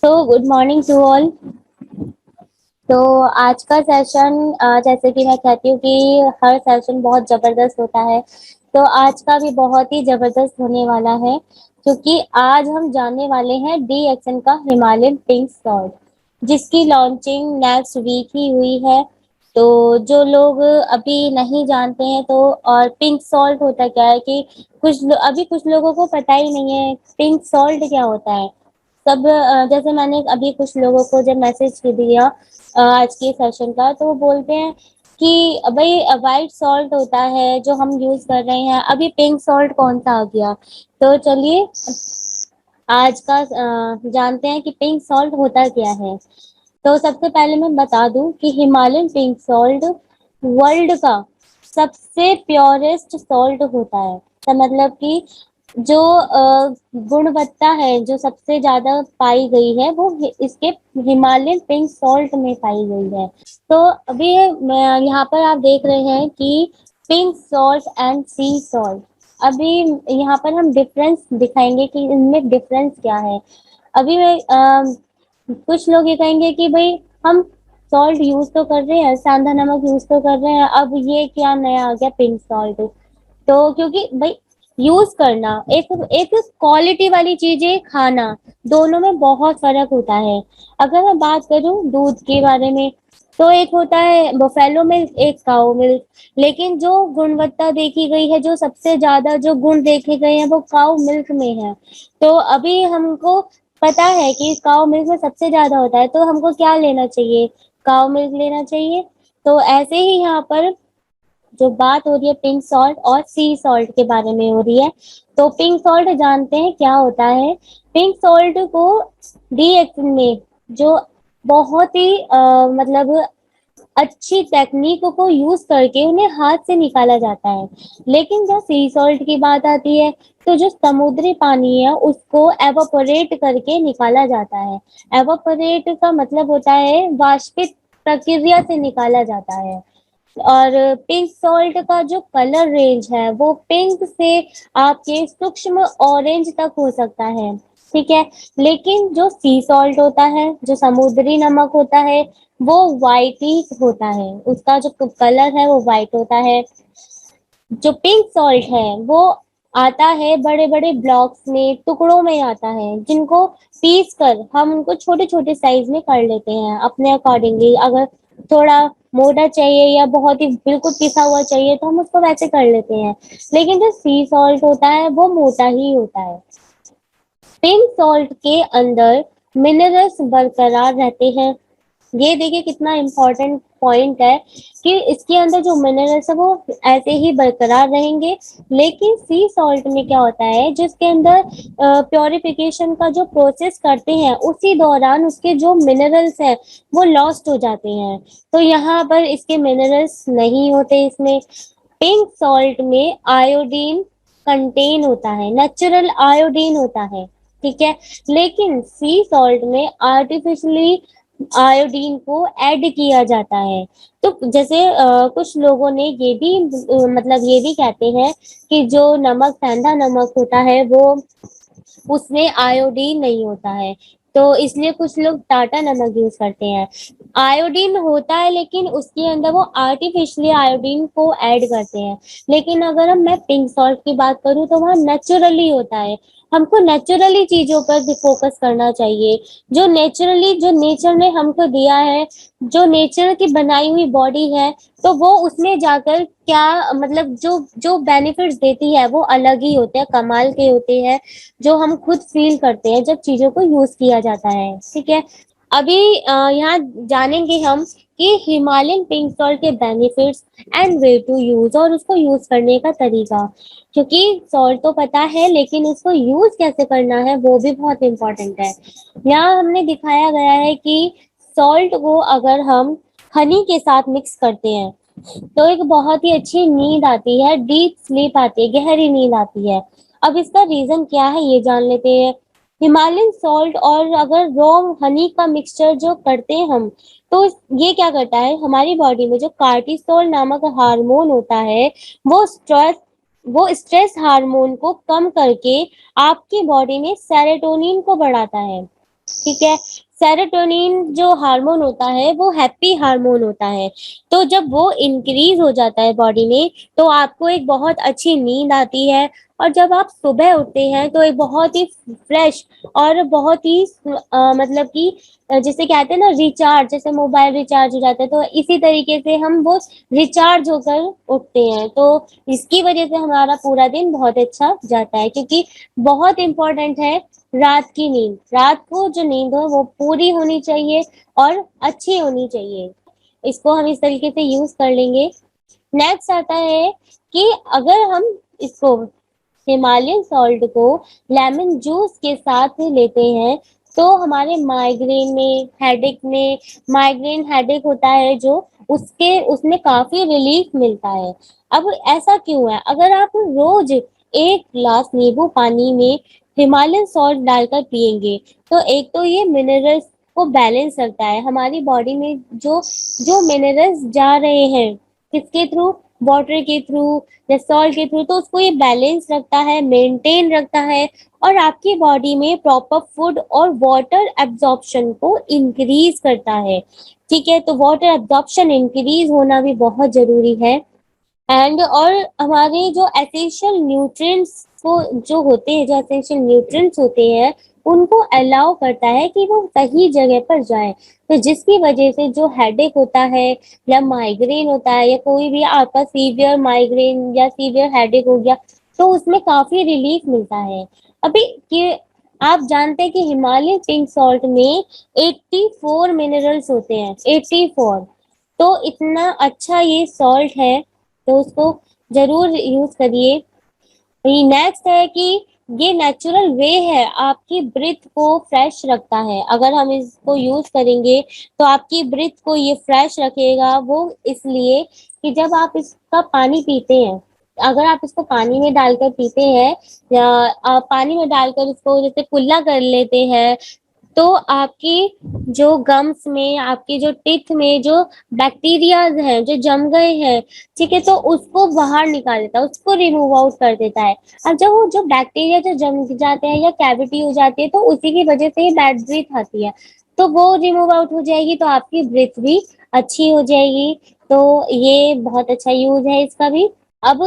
Good morning to all. तो आज का सेशन जैसे कि मैं कहती हूँ कि हर सेशन बहुत ज़बरदस्त होता है, तो आज का भी बहुत ही ज़बरदस्त होने वाला है, क्योंकि आज हम जानने वाले हैं डीएक्सन का हिमालयन पिंक सॉल्ट, जिसकी लॉन्चिंग नेक्स्ट वीक ही हुई है। तो जो लोग अभी नहीं जानते हैं, तो और पिंक सॉल्ट होता क्या है कि अभी कुछ लोगों को पता ही नहीं है पिंक सॉल्ट क्या होता है। सब जैसे मैंने अभी कुछ लोगों को जब मैसेज दिया आज के सेशन का, तो वो बोलते हैं कि भाई व्हाइट सॉल्ट होता है जो हम यूज कर रहे हैं, अभी पिंक सॉल्ट कौन सा आ गया। तो चलिए आज का जानते हैं कि पिंक सॉल्ट होता क्या है। तो सबसे पहले मैं बता दूं कि हिमालयन पिंक सॉल्ट वर्ल्ड का सबसे प्योरेस्ट सॉल्ट होता है। तो मतलब कि जो गुणवत्ता है जो सबसे ज्यादा पाई गई है वो इसके हिमालयन पिंक सॉल्ट में पाई गई है। तो अभी यहाँ पर आप देख रहे हैं कि pink salt and C salt. अभी यहाँ पर हम डिफरेंस दिखाएंगे कि इनमें डिफरेंस क्या है। अभी मैं कुछ लोग ये कहेंगे कि भाई हम सॉल्ट यूज तो कर रहे हैं, सेंधा नमक यूज तो कर रहे हैं, अब ये क्या नया आ गया पिंक सॉल्ट। तो क्योंकि भाई यूज करना एक एक क्वालिटी वाली चीजें खाना, दोनों में बहुत फर्क होता है। अगर मैं बात करूं दूध के बारे में, तो एक होता है बफेलो मिल्क, एक काऊ मिल्क, लेकिन जो गुणवत्ता देखी गई है, जो सबसे ज्यादा जो गुण देखे गए हैं वो काऊ मिल्क में है। तो अभी हमको पता है कि काऊ मिल्क में सबसे ज्यादा होता है, तो हमको क्या लेना चाहिए, काऊ मिल्क लेना चाहिए। तो ऐसे ही यहाँ पर जो बात हो रही है पिंक सॉल्ट और सी सॉल्ट के बारे में हो रही है। तो पिंक सॉल्ट जानते हैं क्या होता है। पिंक सॉल्ट को डीएक्सन में जो बहुत ही मतलब अच्छी टेक्निक को यूज करके उन्हें हाथ से निकाला जाता है। लेकिन जब सी सॉल्ट की बात आती है, तो जो समुद्री पानी है उसको एवापोरेट करके निकाला जाता है। एवापोरेट का मतलब होता है वाष्पित प्रक्रिया से निकाला जाता है। और पिंक सॉल्ट का जो कलर रेंज है वो पिंक से आपके सूक्ष्म ऑरेंज तक हो सकता है, ठीक है। लेकिन जो सी सॉल्ट होता है, जो समुद्री नमक होता है, वो वाइट ही होता है, उसका जो कलर है वो वाइट होता है। जो पिंक सॉल्ट है वो आता है बड़े बड़े ब्लॉक्स में, टुकड़ों में आता है, जिनको पीस कर हम उनको छोटे छोटे साइज में कर लेते हैं अपने अकॉर्डिंगली। अगर थोड़ा मोटा चाहिए या बहुत ही बिल्कुल पिसा हुआ चाहिए तो हम उसको वैसे कर लेते हैं। लेकिन जो सी सॉल्ट होता है वो मोटा ही होता है। पिंक सॉल्ट के अंदर मिनरल्स बरकरार रहते हैं। ये देखिए कितना इम्पोर्टेंट पॉइंट है कि इसके अंदर जो मिनरल्स है वो ऐसे ही बरकरार रहेंगे। लेकिन सी सॉल्ट में क्या होता है, जिसके अंदर प्योरिफिकेशन का जो प्रोसेस करते हैं उसी दौरान उसके जो मिनरल्स हैं वो लॉस्ट हो जाते हैं। तो यहाँ पर इसके मिनरल्स नहीं होते इसमें। पिंक सॉल्ट में आयोडीन कंटेन होता है, नेचुरल आयोडीन होता है, ठीक है। लेकिन सी सॉल्ट में आर्टिफिशियली आयोडीन को ऐड किया जाता है। तो जैसे कुछ लोगों ने ये भी मतलब ये भी कहते हैं कि जो नमक सेंधा नमक होता है वो उसमें आयोडीन नहीं होता है, तो इसलिए कुछ लोग टाटा नमक यूज करते हैं। आयोडीन होता है लेकिन उसके अंदर वो आर्टिफिशियली आयोडीन को ऐड करते हैं। लेकिन अगर मैं पिंक सॉल्ट की बात करूँ तो वहाँ नेचुरली होता है। हमको नेचुरली चीजों पर फोकस करना चाहिए। जो नेचुरली जो नेचर ने हमको दिया है, जो नेचर की बनाई हुई बॉडी है, तो वो उसमें जाकर क्या मतलब जो जो बेनिफिट्स देती है वो अलग ही होते हैं, कमाल के होते हैं, जो हम खुद फील करते हैं जब चीजों को यूज किया जाता है, ठीक है। अभी यहाँ जानेंगे हम कि हिमालयन पिंक सॉल्ट के benefits and way to use, और उसको यूज करने का तरीका। क्योंकि सॉल्ट तो पता है लेकिन उसको यूज कैसे करना है वो भी बहुत इंपॉर्टेंट है। यहाँ हमने दिखाया गया है कि सॉल्ट को अगर हम हनी के साथ मिक्स करते हैं तो एक बहुत ही अच्छी नींद आती है, डीप स्लीप आती है, गहरी नींद आती है। अब इसका रीजन क्या है ये जान लेते हैं। हिमालयन सॉल्ट और अगर रॉ हनी का मिक्सचर जो करते हैं हम, तो ये क्या करता है हमारी बॉडी में जो कार्टिसोल नामक हार्मोन होता है, वो स्ट्रेस वो स्ट्रेस हार्मोन को कम करके आपकी बॉडी में सेरोटोनिन को बढ़ाता है। ठीक है। सेरोटोनिन जो हार्मोन होता है वो हैप्पी हार्मोन होता है। तो जब वो इंक्रीज हो जाता है बॉडी में, तो आपको एक बहुत अच्छी नींद आती है। और जब आप सुबह उठते हैं तो एक बहुत ही फ्रेश और बहुत ही मतलब कि जिसे कहते हैं ना रिचार्ज, जैसे मोबाइल रिचार्ज हो जाता है, तो इसी तरीके से हम वो रिचार्ज होकर उठते हैं। तो इसकी वजह से हमारा पूरा दिन बहुत अच्छा जाता है, क्योंकि बहुत इम्पोर्टेंट है रात की नींद। रात को जो नींद हो वो पूरी होनी चाहिए और अच्छी होनी चाहिए। इसको हम इस तरीके से यूज कर लेंगे। नेक्स्ट आता है कि अगर हम इसको हिमालयन सॉल्ट को लेमन जूस के साथ लेते हैं, तो हमारे माइग्रेन में, हेडेक में, माइग्रेन हेडेक होता है जो, उसके उसमें काफी रिलीफ मिलता है। अब ऐसा क्यों है? अगर आप रोज एक ग्लास नींबू पानी में हिमालयन सॉल्ट डालकर पिएंगे, तो एक तो ये मिनरल्स को बैलेंस रखता है। हमारी बॉडी में जो जो मिनरल्स जा रहे हैं, किसके थ्रू? वाटर के थ्रू या सॉल्ट के थ्रू, तो उसको ये बैलेंस रखता है, मेंटेन रखता है। और आपकी बॉडी में प्रॉपर फूड और वाटर एब्जॉर्प्शन को इंक्रीज करता है। ठीक है, तो वाटर एब्जॉर्प्शन इंक्रीज होना भी बहुत जरूरी है। एंड और हमारे जो एसेंशियल न्यूट्रिएंट्स को जो होते हैं, जो एसेंशियल न्यूट्रिएंट्स होते हैं, उनको अलाउ करता है कि वो सही जगह पर जाए। तो जिसकी वजह से जो हेडेक होता है या माइग्रेन होता है या कोई भी आपका सीवियर माइग्रेन या सीवियर हेडेक हो गया, तो उसमें काफी रिलीफ मिलता है। अभी कि आप जानते हैं कि हिमालय पिंक सॉल्ट में 84 मिनरल्स होते हैं, 84। तो इतना अच्छा ये सॉल्ट है, तो उसको जरूर यूज करिए। नेक्स्ट है कि ये नेचुरल वे है, आपकी ब्रीथ को फ्रेश रखता है। अगर हम इसको यूज करेंगे तो आपकी ब्रीथ को ये फ्रेश रखेगा। वो इसलिए कि जब आप इसका पानी पीते हैं, अगर आप इसको पानी में डालकर पीते हैं, या आप पानी में डालकर इसको जैसे कुल्ला कर लेते हैं, तो आपकी जो गम्स में, आपकी जो टिथ में जो बैक्टीरियाज हैं जो जम गए हैं, ठीक है, तो उसको बाहर निकाल देता है, उसको रिमूव आउट कर देता है। अब जब वो जो बैक्टीरिया जो जम जाते हैं या कैविटी हो जाती है, तो उसी की वजह से ही बैड ब्रीथ आती है। तो वो रिमूव आउट हो जाएगी, तो आपकी ब्रीथ भी अच्छी हो जाएगी। तो ये बहुत अच्छा यूज है इसका भी। अब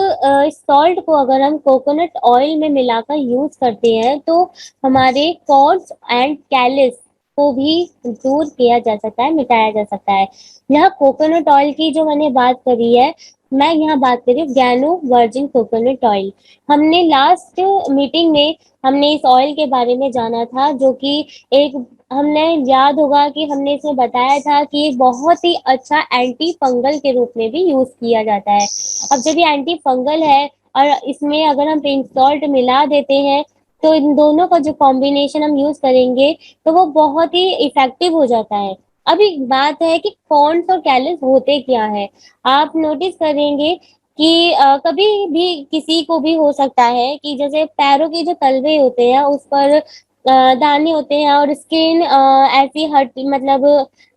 इस सॉल्ट को अगर हम कोकोनट ऑयल में मिलाकर यूज करते हैं, तो हमारे कॉर्ड्स एंड कैलिस को भी दूर किया जा सकता है, मिटाया जा सकता है। यह कोकोनट ऑयल की जो मैंने बात करी है, मैं यहाँ बात कर रही हूँ गैनो वर्जिन कोकोनट ऑयल। हमने लास्ट मीटिंग में हमने इस ऑयल के बारे में जाना था, जो कि एक, हमने याद होगा कि हमने इसमें बताया था कि ये बहुत ही अच्छा एंटी फंगल के रूप में भी यूज किया जाता है। अब जब ये एंटी फंगल है और इसमें अगर हम पिंक सॉल्ट मिला देते हैं, तो इन दोनों का जो कॉम्बिनेशन हम यूज करेंगे, तो वो बहुत ही इफेक्टिव हो जाता है। अभी बात है कि कॉर्न्स और कैलिस होते क्या है। आप नोटिस करेंगे कि कभी भी किसी को भी हो सकता है कि जैसे पैरों के जो तलवे होते हैं उस पर दाने होते हैं और स्किन ऐसी हट, मतलब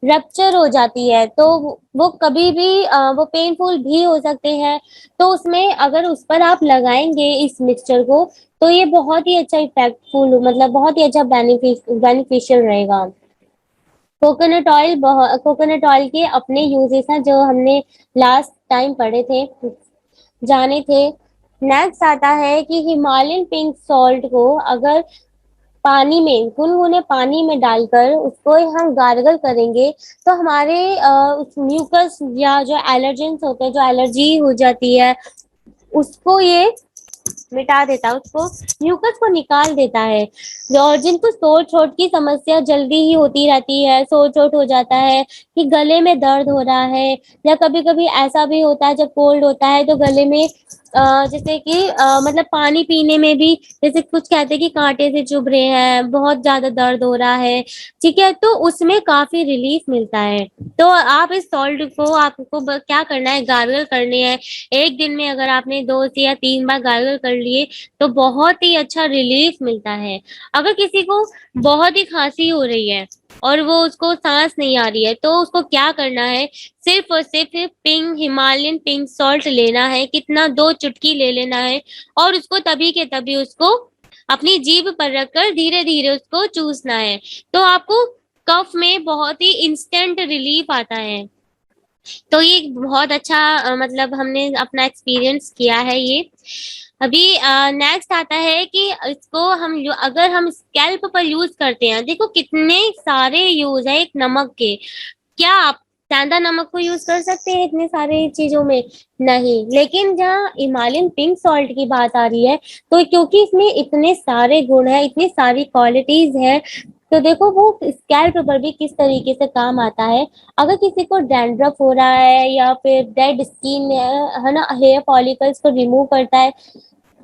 रप्चर हो जाती है, तो वो कभी भी वो पेनफुल भी हो सकते हैं। तो उसमें अगर उस पर आप लगाएंगे इस मिक्सचर को, तो ये बहुत ही अच्छा इफेक्टफुल, मतलब बहुत ही अच्छा बेनिफिशियल रहेगा। कोकोनट ऑयल के अपने यूजेस हैं जो हमने लास्ट टाइम पढ़े थे, जाने थे। नेक्स्ट आता है कि हिमालयन पिंक सॉल्ट को अगर पानी में, गुनगुने पानी में डालकर उसको हम गार्गल करेंगे, तो हमारे उस म्यूकस या जो एलर्जेंस होते हैं, जो एलर्जी हो जाती है, उसको ये मिटा देता है, उसको म्यूकस को निकाल देता है। और जिनको सोर थ्रोट की समस्या जल्दी ही होती रहती है, सोर थ्रोट हो जाता है कि गले में दर्द हो रहा है, या कभी कभी ऐसा भी होता है जब कोल्ड होता है तो गले में जैसे कि मतलब पानी पीने में भी, जैसे कुछ कहते हैं कि कांटे से चुभ रहे हैं, बहुत ज्यादा दर्द हो रहा है, ठीक है, तो उसमें काफी रिलीफ मिलता है। तो आप इस सॉल्ट को, आपको क्या करना है, गार्गल करने हैं। एक दिन में अगर आपने 2 से या 3 बार गार्गल कर लिए, तो बहुत ही अच्छा रिलीफ मिलता है। अगर किसी को बहुत ही खांसी हो रही है और वो उसको सांस नहीं आ रही है, तो उसको क्या करना है, सिर्फ और सिर्फ हिमालयन पिंक सॉल्ट लेना है। कितना? 2 चुटकी ले लेना है, और उसको तभी के तभी उसको अपनी जीभ पर रखकर धीरे धीरे उसको चूसना है। तो आपको कफ में बहुत ही इंस्टेंट रिलीफ आता है। तो ये एक बहुत अच्छा मतलब हमने अपना एक्सपीरियंस किया है ये। अभी नेक्स्ट आता है कि इसको अगर हम स्कैल्प पर यूज करते हैं, देखो कितने सारे यूज है एक नमक के। क्या आप सेंधा नमक को यूज कर सकते हैं इतने सारे चीजों में? नहीं। लेकिन जहाँ हिमालयन पिंक सॉल्ट की बात आ रही है, तो क्योंकि इसमें इतने सारे गुण है, इतनी सारी क्वालिटीज है, तो देखो वो स्कैल्प पर भी किस तरीके से काम आता है। अगर किसी को डैंड्रफ हो रहा है या फिर डेड स्किन है ना, हेयर फॉलिकल्स को रिमूव करता है,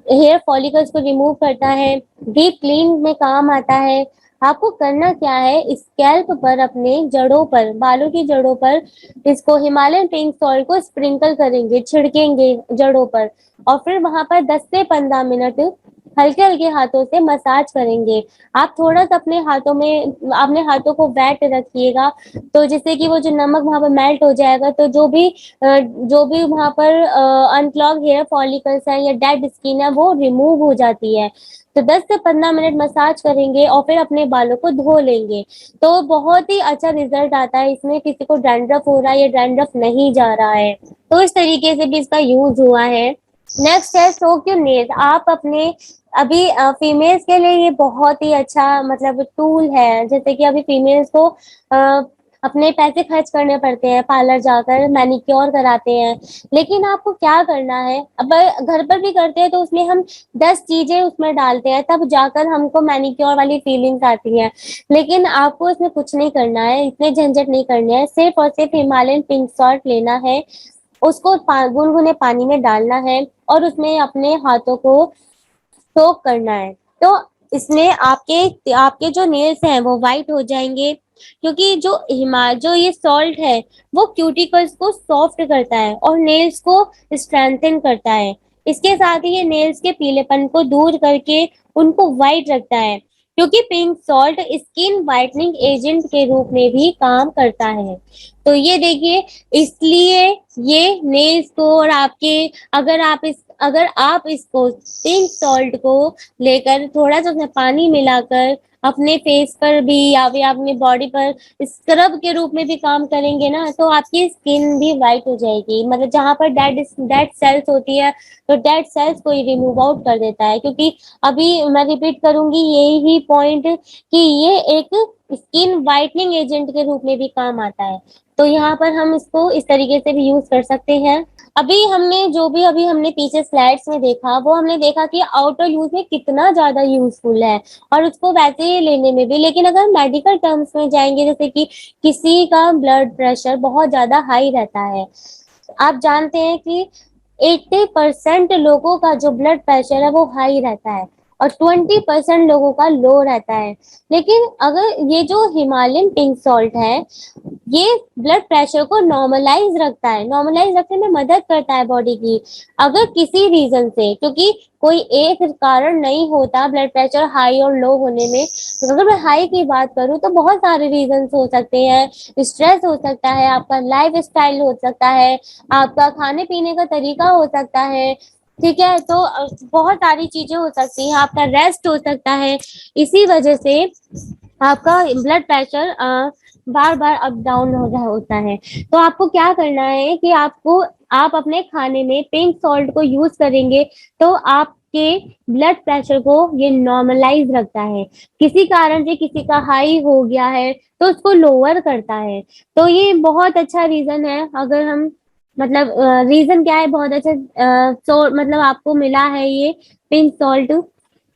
हेयर फॉलिकल्स को रिमूव करता है, डीप क्लीन में काम आता है। आपको करना क्या है, स्कैल्प पर अपने जड़ों पर, बालों की जड़ों पर इसको हिमालयन पिंक सॉल्ट को स्प्रिंकल करेंगे, छिड़केंगे जड़ों पर, और फिर वहां पर 10 से 15 मिनट हल्के हल्के हाथों से मसाज करेंगे। आप थोड़ा सा अपने हाथों को वेट रखिएगा, तो जिससे कि वो जो नमक वहां पर मेल्ट हो जाएगा, तो जो भी वहां पर अनक्लॉग हेयर फॉलिकल्स है या डेड स्किन है वो रिमूव हो जाती है। तो 10 से 15 मिनट मसाज करेंगे और फिर अपने बालों को धो लेंगे। तो बहुत ही अच्छा रिजल्ट आता है इसमें। किसी को डैंड्रफ हो रहा है या डैंड्रफ नहीं जा रहा है, तो इस तरीके से भी इसका यूज हुआ है। नेक्स्ट है सोक योर नेल्स। आप अपने अभी फीमेल्स के लिए ये बहुत ही अच्छा मतलब टूल है। जैसे कि अभी फीमेल्स को अपने पैसे खर्च करने पड़ते हैं, पार्लर जाकर मैनिक्योर कराते हैं, लेकिन आपको क्या करना है, अब घर पर भी करते हैं तो उसमें हम 10 चीजें उसमें डालते हैं, तब जाकर हमको मैनिक्योर वाली फीलिंग्स आती है। लेकिन आपको इसमें कुछ नहीं करना है, इतने झंझट नहीं करने हैं, सिर्फ और सिर्फ हिमालयन पिंक सॉल्ट लेना है, उसको गुनगुने पानी में डालना है और उसमें अपने हाथों को सोक करना है। तो इसमें आपके आपके जो नेल्स हैं वो वाइट हो जाएंगे, क्योंकि जो ये सॉल्ट है वो क्यूटिकल्स को सॉफ्ट करता है और नेल्स को स्ट्रेंथन करता है। इसके साथ ही ये नेल्स के पीलेपन को दूर करके उनको वाइट रखता है, क्योंकि pink salt skin whitening agent के रूप में भी काम करता है। तो ये देखिए, इसलिए ये नेल्स को और आपके, अगर आप इसको पिंक सॉल्ट को लेकर थोड़ा सा उसमें पानी मिलाकर अपने फेस पर भी या फिर अपनी बॉडी पर स्क्रब के रूप में भी काम करेंगे ना, तो आपकी स्किन भी वाइट हो जाएगी। मतलब जहां पर डेड सेल्स होती है, तो डेड सेल्स को ही रिमूव आउट कर देता है। क्योंकि अभी मैं रिपीट करूंगी यही पॉइंट कि ये एक स्किन वाइटनिंग एजेंट के रूप में भी काम आता है। तो यहाँ पर हम इसको इस तरीके से भी यूज कर सकते हैं। अभी हमने पीछे स्लाइड्स में देखा, वो हमने देखा कि आउटर यूज में कितना ज्यादा यूजफुल है, और उसको वैसे ही लेने में भी। लेकिन अगर मेडिकल टर्म्स में जाएंगे, जैसे कि किसी का ब्लड प्रेशर बहुत ज्यादा हाई रहता है, आप जानते हैं कि 80% लोगों का जो ब्लड प्रेशर है वो हाई रहता है और 20% लोगों का लो रहता है। लेकिन अगर ये जो हिमालयन पिंक सॉल्ट है, ये ब्लड प्रेशर को नॉर्मलाइज रखता है, नॉर्मलाइज रखने में मदद करता है बॉडी की। अगर किसी रीजन से, क्योंकि कोई एक कारण नहीं होता ब्लड प्रेशर हाई और लो होने में, तो अगर मैं हाई की बात करूं तो बहुत सारे रीजन हो सकते हैं। स्ट्रेस हो सकता है, आपका लाइफ स्टाइल हो सकता है, आपका खाने पीने का तरीका हो सकता है, ठीक है। तो बहुत सारी चीजें हो सकती हैं, आपका रेस्ट हो सकता है। इसी वजह से आपका ब्लड प्रेशर बार बार अप डाउन हो रहा होता है। तो आपको क्या करना है कि आप अपने खाने में पिंक सॉल्ट को यूज करेंगे, तो आपके ब्लड प्रेशर को ये नॉर्मलाइज रखता है। किसी कारण से किसी का हाई हो गया है तो उसको लोअर करता है। तो ये बहुत अच्छा रीजन है। अगर हम मतलब रीजन क्या है, बहुत अच्छा मतलब आपको मिला है ये पिंक सॉल्ट।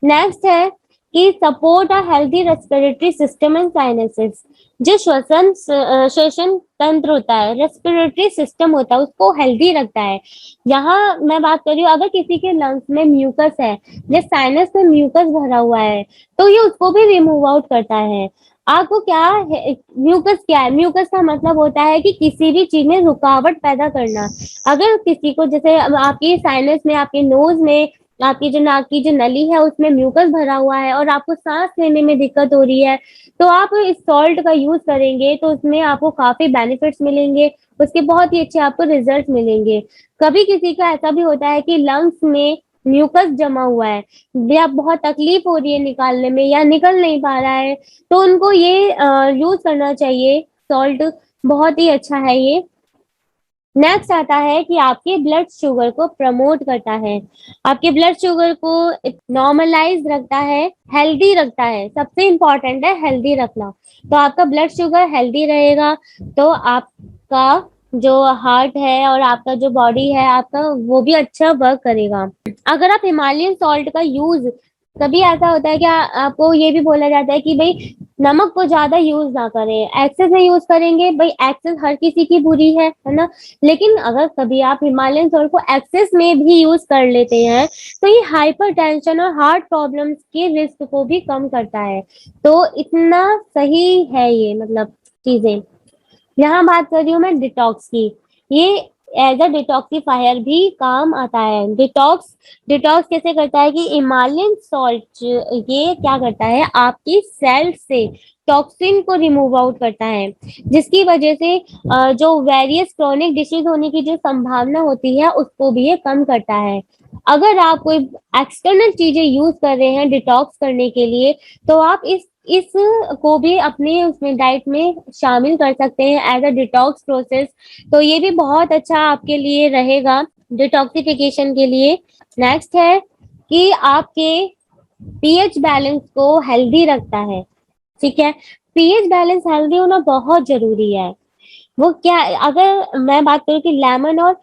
नेक्स्ट है कि support a healthy respiratory system and sinuses. जो श्वसन तंत्र होता है, रेस्पिरेटरी सिस्टम होता है, उसको हेल्दी रखता है। यहाँ मैं बात कर रही हूँ, अगर किसी के लंग्स में म्यूकस है या साइनस में म्यूकस भरा हुआ है, तो ये उसको भी रिमूव आउट करता है। आपको क्या है, म्यूकस क्या है? म्यूकस का मतलब होता है कि किसी भी चीज में रुकावट पैदा करना। अगर किसी को, जैसे आपकी साइनस में, आपके नोज में, आपकी जो नाक की जो नली है उसमें म्यूकस भरा हुआ है और आपको सांस लेने में दिक्कत हो रही है, तो आप इस सॉल्ट का यूज करेंगे तो उसमें आपको काफी बेनिफिट्स मिलेंगे, उसके बहुत ही अच्छे आपको रिजल्ट मिलेंगे। कभी किसी का ऐसा भी होता है कि लंग्स में म्यूकस जमा हुआ है या बहुत तकलीफ हो रही है निकालने में या निकल नहीं पा रहा है, तो उनको ये यूज करना चाहिए। सॉल्ट बहुत ही अच्छा है ये। नेक्स्ट आता है कि आपके ब्लड शुगर को प्रमोट करता है, आपके ब्लड शुगर को नॉर्मलाइज रखता है, हेल्दी रखता है। सबसे इम्पोर्टेंट है हेल्दी रखना। तो आपका ब्लड शुगर हेल्दी रहेगा तो आपका जो हार्ट है और आपका जो बॉडी है आपका वो भी अच्छा वर्क करेगा। अगर आप हिमालयन सॉल्ट का यूज, कभी ऐसा होता है कि आपको ये भी बोला जाता है कि भाई नमक को ज्यादा यूज ना करें, एक्सेस में यूज करेंगे, भाई एक्सेस हर किसी की बुरी है ना। लेकिन अगर कभी आप हिमालयन सॉल्ट को एक्सेस में भी यूज कर लेते हैं तो ये हाइपरटेंशन और हार्ट प्रॉब्लम्स के रिस्क को भी कम करता है। तो इतना सही है ये, मतलब चीजें। यहाँ बात कर रही हूँ मैं डिटॉक्स की। ये एज अ डिटॉक्सिफायर भी काम आता है। डिटॉक्स डिटॉक्स कैसे करता है कि हिमालयन सॉल्ट ये क्या करता है, आपकी सेल से टॉक्सिन को रिमूव आउट करता है, जिसकी वजह से जो वेरियस क्रोनिक डिसीज होने की जो संभावना होती है उसको भी ये कम करता है। अगर आप कोई एक्सटर्नल चीजें यूज कर रहे हैं डिटॉक्स करने के लिए तो आप इस को भी अपने उसमें डाइट में शामिल कर सकते हैं एज अ डिटॉक्स प्रोसेस। तो ये भी बहुत अच्छा आपके लिए रहेगा डिटॉक्सिफिकेशन के लिए। नेक्स्ट है कि आपके पीएच बैलेंस को हेल्दी रखता है। ठीक है, पीएच बैलेंस हेल्दी होना बहुत जरूरी है। वो क्या, अगर मैं बात करूँ कि लेमन और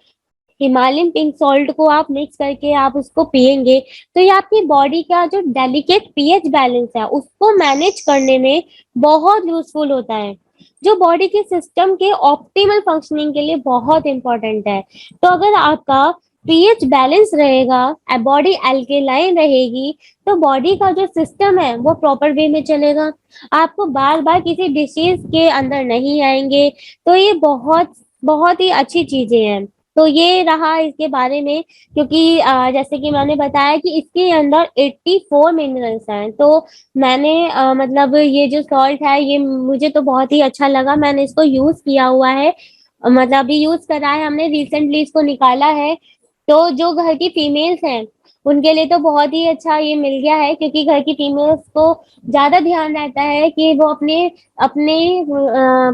हिमालयन पिंक सॉल्ट को आप मिक्स करके आप उसको पिएंगे तो ये आपकी बॉडी का जो डेलिकेट पीएच बैलेंस है उसको मैनेज करने में बहुत यूजफुल होता है, जो बॉडी के सिस्टम के ऑप्टिमल फंक्शनिंग के लिए बहुत इंपॉर्टेंट है। तो अगर आपका पीएच बैलेंस रहेगा, बॉडी एल्केलाइन रहेगी, तो बॉडी का जो सिस्टम है वो प्रॉपर वे में चलेगा, आपको बार बार किसी डिसीज के अंदर नहीं आएंगे। तो ये बहुत बहुत ही अच्छी चीजें हैं। तो ये रहा इसके बारे में, क्योंकि जैसे कि मैंने बताया कि इसके अंदर 84 मिनरल्स हैं। तो मैंने मतलब ये जो सॉल्ट है ये मुझे तो बहुत ही अच्छा लगा, मैंने इसको यूज किया हुआ है, मतलब अभी यूज करा है हमने, रिसेंटली इसको निकाला है। तो जो घर की फीमेल्स हैं उनके लिए तो बहुत ही अच्छा ये मिल गया है, क्योंकि घर की फीमेल्स को ज्यादा ध्यान रहता है कि वो अपने अपने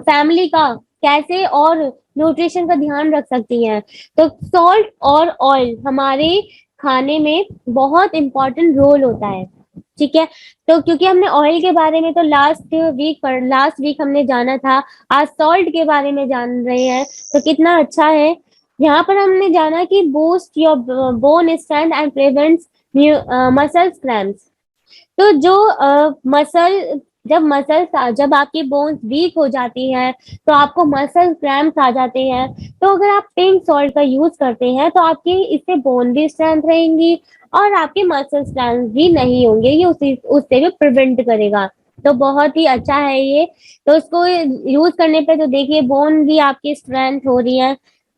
फैमिली का कैसे और न्यूट्रिशन का ध्यान रख सकती हैं। तो सॉल्ट और ऑयल हमारे खाने में बहुत इम्पोर्टेंट रोल होता है। ठीक है, तो क्योंकि हमने ऑयल के बारे में तो लास्ट वीक हमने जाना था, आज सॉल्ट के बारे में जान रहे हैं, तो कितना अच्छा है। यहाँ पर हमने जाना कि boost your bone strength and prevents muscle cramps. तो जो मसल जब आपकी बोन्स वीक हो जाती है तो आपको मसल क्रैम्प्स आ जाते हैं। तो अगर आप पिंक सॉल्ट का यूज करते हैं तो आपकी इससे बोन भी स्ट्रेंथ रहेंगी और आपके मसल क्रैम्प्स भी नहीं होंगे, ये उससे भी प्रिवेंट करेगा। तो बहुत ही अच्छा है ये। तो इसको यूज करने पे तो देखिए बोन भी आपकी स्ट्रेंथ हो रही है,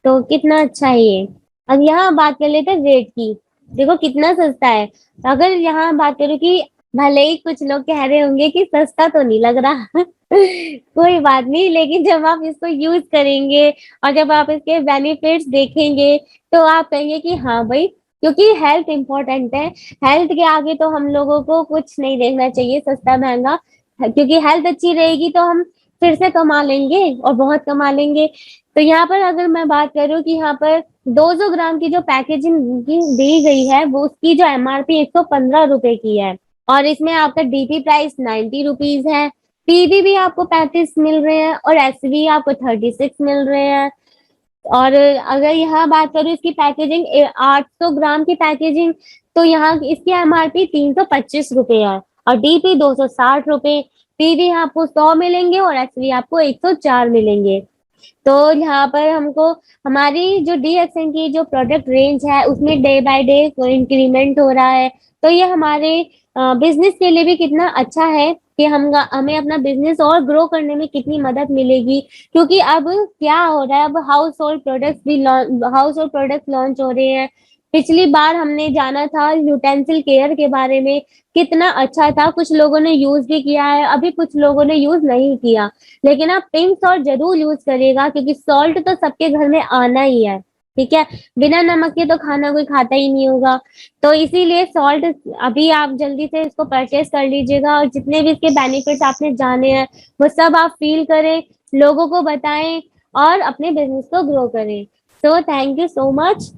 तो कितना अच्छा है ये। अब यहाँ बात कर लेते हैं रेट की। देखो कितना सस्ता है। अगर यहाँ बात करूँ कि भले ही कुछ लोग कह रहे होंगे कि सस्ता तो नहीं लग रहा कोई बात नहीं, लेकिन जब आप इसको यूज करेंगे और जब आप इसके बेनिफिट्स देखेंगे तो आप कहेंगे कि हाँ भाई, क्योंकि हेल्थ इंपॉर्टेंट है। हेल्थ के आगे तो हम लोगों को कुछ नहीं देखना चाहिए सस्ता महंगा, क्योंकि हेल्थ अच्छी रहेगी तो हम फिर से कमा लेंगे और बहुत कमा लेंगे। तो यहाँ पर अगर मैं बात करूँ कि यहाँ पर 200 ग्राम की जो पैकेजिंग की दी गई है वो उसकी जो एमआरपी 115 रुपए की है, और इसमें आपका डीपी प्राइस 90 रुपीज है, पीवी भी आपको 35 मिल रहे हैं और एसवी आपको 36 मिल रहे हैं। और अगर यहाँ बात करूँ इसकी पैकेजिंग 800 ग्राम की पैकेजिंग, तो यहाँ इसकी एमआरपी 325 रुपए है और डीपी 260 रुपए, पीवी आपको 100 मिलेंगे और एसवी आपको 104 मिलेंगे। तो यहाँ पर हमको हमारी जो डीएक्सएन की जो प्रोडक्ट रेंज है उसमें डे बाय डे इंक्रीमेंट हो रहा है। तो ये हमारे बिजनेस के लिए भी कितना अच्छा है कि हमें अपना बिजनेस और ग्रो करने में कितनी मदद मिलेगी, क्योंकि अब क्या हो रहा है, अब हाउस होल्ड प्रोडक्ट्स लॉन्च हो रहे हैं। पिछली बार हमने जाना था यूटेंसिल केयर के बारे में, कितना अच्छा था, कुछ लोगों ने यूज भी किया है, अभी कुछ लोगों ने यूज नहीं किया। लेकिन आप पिंक सॉल्ट जरूर यूज करिएगा, क्योंकि सॉल्ट तो सबके घर में आना ही है। ठीक है? बिना नमक के तो खाना कोई खाता ही नहीं होगा। तो इसीलिए सॉल्ट अभी आप जल्दी से इसको परचेज़ कर लीजिएगा और जितने भी इसके बेनिफिट्स आपने जाने हैं, वो सब आप फ़ील करें, लोगों को बताएँ और अपने बिज़नेस को ग्रो करें। So thank you so much.